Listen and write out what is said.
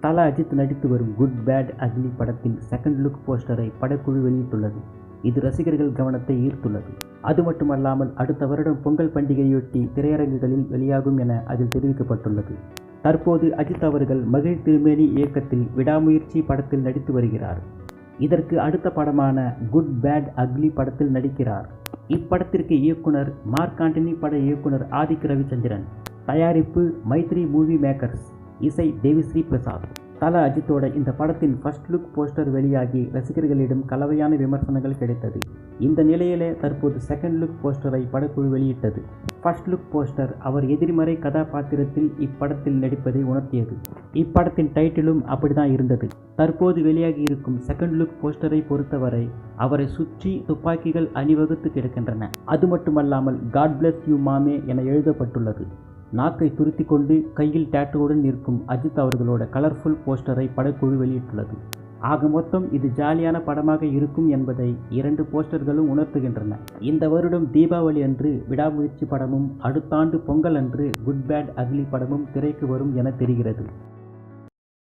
தல அஜித் நடித்து வரும் good bad ugly படத்தின் செகண்ட் லுக் போஸ்டரை படக்குழு வெளியிட்டுள்ளது. இது ரசிகர்கள் கவனத்தை ஈர்த்துள்ளது. அது மட்டுமல்லாமல் அடுத்த வருடம் பொங்கல் பண்டிகையொட்டி திரையரங்குகளில் வெளியாகும் என அதில் தெரிவிக்கப்பட்டுள்ளது. தற்போது அஜித் அவர்கள் மகிழ் திருமேனி இயக்கத்தில் விடாமுயற்சி படத்தில் நடித்து வருகிறார். இதற்கு அடுத்த படமான குட் பேட் அக்லி படத்தில் நடிக்கிறார். இப்படத்திற்கு இயக்குனர் மார்க் ஆண்டனி, பட இயக்குனர் ஆதிக் ரவிச்சந்திரன், தயாரிப்பு மைத்ரி மூவி மேக்கர்ஸ், இசை தேவிஸ்ரீ பிரசாத். தல அஜித்தோட இந்த படத்தின் ஃபர்ஸ்ட் லுக் போஸ்டர் வெளியாகி ரசிகர்களிடம் கலவையான விமர்சனங்கள் கிடைத்தது. இந்த நிலையிலே தற்போது செகண்ட் லுக் போஸ்டரை படக்குழு வெளியிட்டது. ஃபர்ஸ்ட் லுக் போஸ்டர் அவர் எதிர்மறை கதாபாத்திரத்தில் இப்படத்தில் நடிப்பதை உணர்த்தியது. இப்படத்தின் டைட்டிலும் அப்படிதான் இருந்தது. தற்போது வெளியாகி இருக்கும் செகண்ட் லுக் போஸ்டரை பொறுத்தவரை அவரை சுற்றி துப்பாக்கிகள் அணிவகுத்து கிடக்கின்றன. அது மட்டுமல்லாமல் காட் பிளஸ் யூ மாமே என எழுதப்பட்டுள்ளது. நாக்கை துருத்தி கொண்டு கையில் டேட்டுவுடன் நிற்கும் அஜித் அவர்களோட கலர்ஃபுல் போஸ்டரை படக்குழு வெளியிட்டுள்ளது. ஆக மொத்தம் இது ஜாலியான படமாக இருக்கும் என்பதை இரண்டு போஸ்டர்களும் உணர்த்துகின்றன. இந்த வருடம் தீபாவளி அன்று விடாமுயற்சி படமும், அடுத்த ஆண்டு பொங்கல் அன்று குட் பேட் அக்லி படமும் திரைக்கு வரும் என தெரிகிறது.